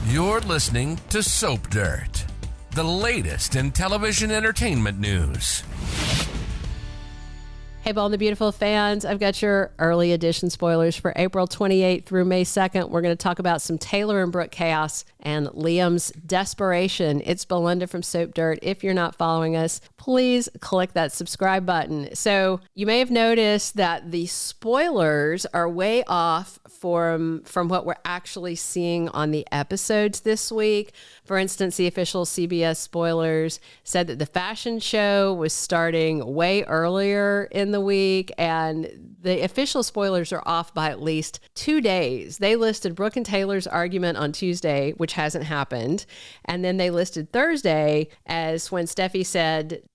You're listening to Soap Dirt, the latest in television entertainment news. Hey, Ball and the Beautiful fans, I've got your early edition spoilers for April 28th through May 2nd. We're going to talk about some Taylor and Brooke chaos and Liam's desperation. It's Belinda from Soap Dirt. If you're not following us, please click that subscribe button. So you may have noticed that the spoilers are way off from what we're actually seeing on the episodes this week. For instance, the official CBS spoilers said that the fashion show was starting way earlier in the week, and the official spoilers are off by at least 2 days. They listed Brooke and Taylor's argument on Tuesday, which hasn't happened, and then they listed Thursday as when Steffy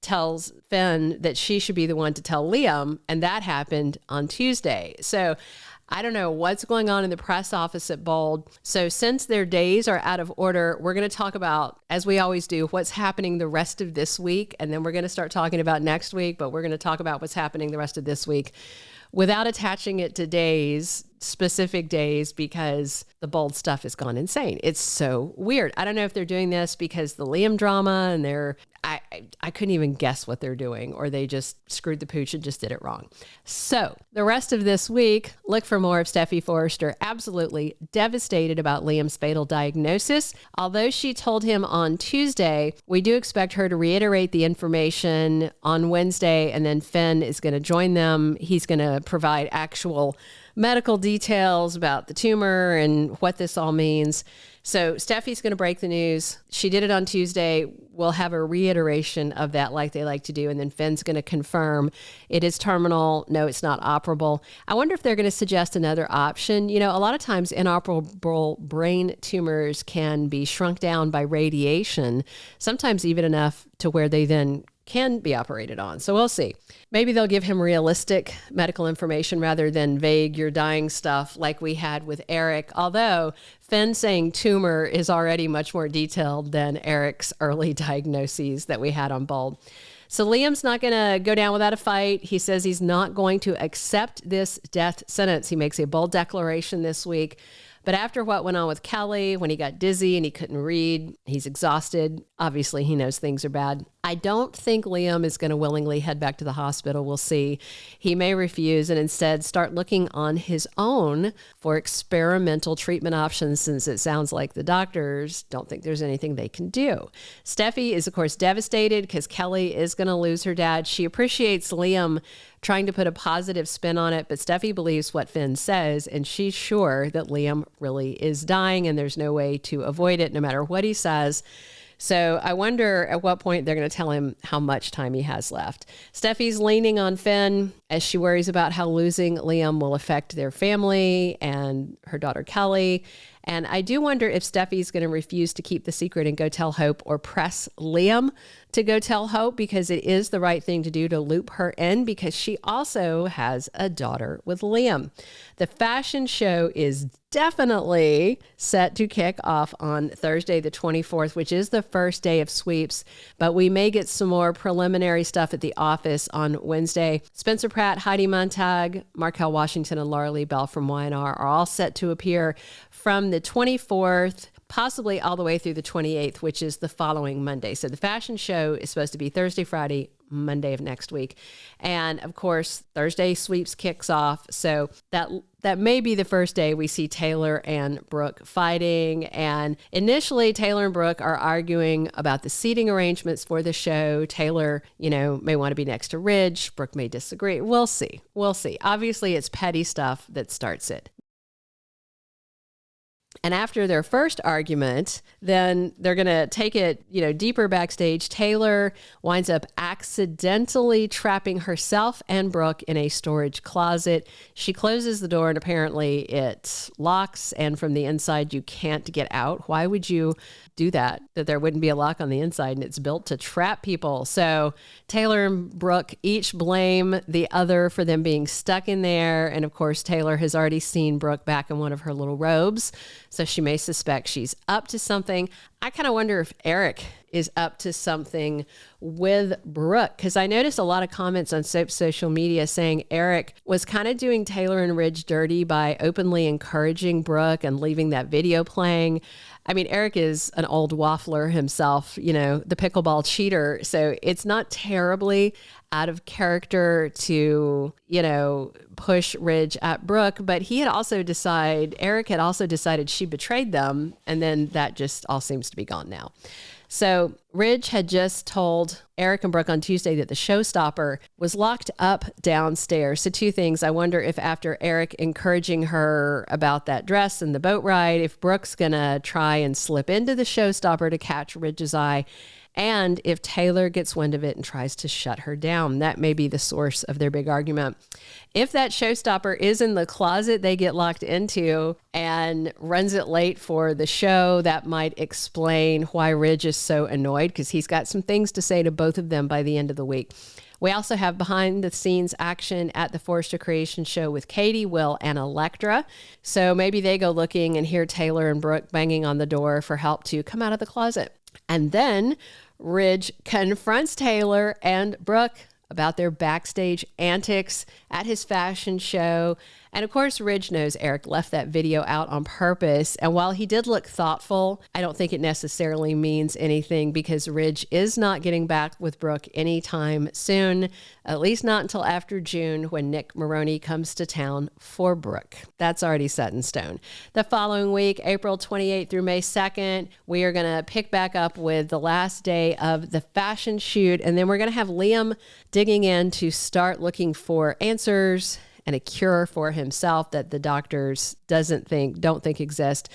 tells Finn that she should be the one to tell Liam, and that happened on Tuesday. So I don't know what's going on in the press office at Bold. So since their days are out of order, we're going to talk about, as we always do, what's happening the rest of this week. And then we're going to start talking about next week, but we're going to talk about what's happening the rest of this week without attaching it to days, specific days, because the Bold stuff has gone insane. It's so weird. I don't know if they're doing this because the Liam drama and I couldn't even guess what they're doing, or they just screwed the pooch and just did it wrong. So the rest of this week, look for more of Steffy Forrester absolutely devastated about Liam's fatal diagnosis. Although she told him on Tuesday, we do expect her to reiterate the information on Wednesday, and then Finn is going to join them. He's going to provide actual medical details about the tumor and what this all means. So Steffi's going to break the news. She did it on Tuesday. We'll have a reiteration of that like they like to do. And then Finn's going to confirm it is terminal. No, it's not operable. I wonder if they're going to suggest another option. You know, a lot of times inoperable brain tumors can be shrunk down by radiation, sometimes even enough to where they then can be operated on. So we'll see. Maybe they'll give him realistic medical information rather than vague, you're dying stuff like we had with Eric. Although Finn saying tumor is already much more detailed than Eric's early diagnoses that we had on Bold. So Liam's not going to go down without a fight. He says he's not going to accept this death sentence. He makes a bold declaration this week. But after what went on with Kelly, when he got dizzy and he couldn't read, he's exhausted. Obviously, he knows things are bad. I don't think Liam is going to willingly head back to the hospital. We'll see. He may refuse and instead start looking on his own for experimental treatment options, since it sounds like the doctors don't think there's anything they can do. Steffy is, of course, devastated because Kelly is going to lose her dad. She appreciates Liam trying to put a positive spin on it, but Steffy believes what Finn says, and she's sure that Liam really is dying and there's no way to avoid it no matter what he says. So I wonder at what point they're going to tell him how much time he has left. Steffy's leaning on Finn as she worries about how losing Liam will affect their family and her daughter Kelly. And I do wonder if Steffy's going to refuse to keep the secret and go tell Hope, or press Liam to go tell Hope, because it is the right thing to do to loop her in, because she also has a daughter with Liam. The fashion show is definitely set to kick off on Thursday the 24th, which is the first day of sweeps, but we may get some more preliminary stuff at the office on Wednesday. Spencer Pratt, Heidi Montag, Marcal Washington, and Laura Lee Bell from Y&R are all set to appear from the 24th, possibly all the way through the 28th, which is the following Monday. So the fashion show is supposed to be Thursday, Friday, Monday of next week. And of course, Thursday sweeps kicks off. So that may be the first day we see Taylor and Brooke fighting. And initially, Taylor and Brooke are arguing about the seating arrangements for the show. Taylor, may want to be next to Ridge. Brooke may disagree. We'll see. Obviously, it's petty stuff that starts it. And after their first argument, then they're going to take it, deeper backstage. Taylor winds up accidentally trapping herself and Brooke in a storage closet. She closes the door and apparently it locks, and from the inside you can't get out. Why would you do that? That there wouldn't be a lock on the inside, and it's built to trap people. So Taylor and Brooke each blame the other for them being stuck in there. And of course, Taylor has already seen Brooke back in one of her little robes, so she may suspect she's up to something. I kind of wonder if Eric is up to something with Brooke, because I noticed a lot of comments on Soap's social media saying Eric was kind of doing Taylor and Ridge dirty by openly encouraging Brooke and leaving that video playing. I mean, Eric is an old waffler himself, you know, the pickleball cheater. So it's not terribly out of character to, you know, push Ridge at Brooke, but Eric had also decided she betrayed them. And then that just all seems to be gone now. So Ridge had just told Eric and Brooke on Tuesday that the showstopper was locked up downstairs. So two things. I wonder if after Eric encouraging her about that dress and the boat ride, if Brooke's going to try and slip into the showstopper to catch Ridge's eye, and if Taylor gets wind of it and tries to shut her down. That may be the source of their big argument. If that showstopper is in the closet they get locked into and runs it late for the show, that might explain why Ridge is so annoyed, because he's got some things to say to both of them by the end of the week. We also have behind the scenes action at the Forrester Creation show with Katie, Will, and Electra. So maybe they go looking and hear Taylor and Brooke banging on the door for help to come out of the closet. And then Ridge confronts Taylor and Brooke about their backstage antics at his fashion show. And of course, Ridge knows Eric left that video out on purpose. And while he did look thoughtful, I don't think it necessarily means anything, because Ridge is not getting back with Brooke anytime soon, at least not until after June, when Nick Maroney comes to town for Brooke. That's already set in stone. The following week, April 28th through May 2nd, we are going to pick back up with the last day of the fashion shoot. And then we're going to have Liam digging in to start looking for answers and a cure for himself that the doctors don't think exist.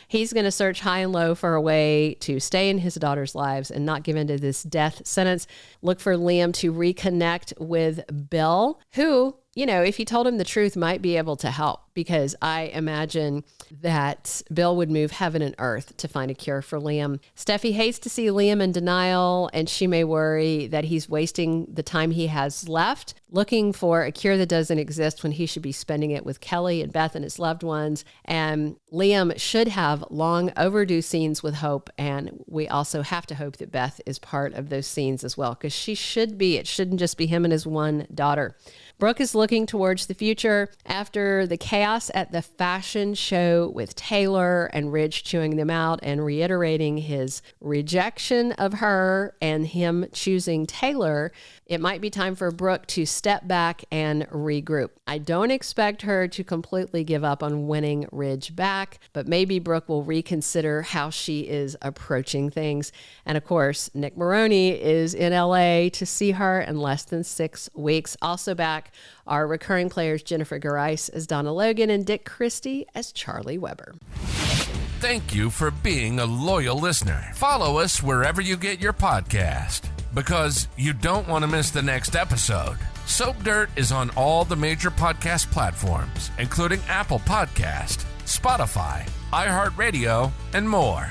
He's going to search high and low for a way to stay in his daughter's lives and not give in to this death sentence. Look for Liam to reconnect with Bill, who, you know, if he told him the truth, might be able to help, because I imagine that Bill would move heaven and earth to find a cure for Liam. Steffy hates to see Liam in denial, and she may worry that he's wasting the time he has left looking for a cure that doesn't exist when he should be spending it with Kelly and Beth and his loved ones. And Liam should have long overdue scenes with Hope, and we also have to hope that Beth is part of those scenes as well, because she should be. It shouldn't just be him and his one daughter. Brooke is looking towards the future after the chaos at the fashion show with Taylor and Ridge chewing them out and reiterating his rejection of her and him choosing Taylor. It might be time for Brooke to step back and regroup. I don't expect her to completely give up on winning Ridge back, but maybe Brooke will reconsider how she is approaching things. And of course, Nick Maroney is in LA to see her in less than 6 weeks. Also back are recurring players Jennifer Garais as Donna Logan and Dick Christie as Charlie Weber. Thank you for being a loyal listener. Follow us wherever you get your podcast, because you don't want to miss the next episode. Soap Dirt is on all the major podcast platforms, including Apple Podcast, Spotify, iHeartRadio, and more.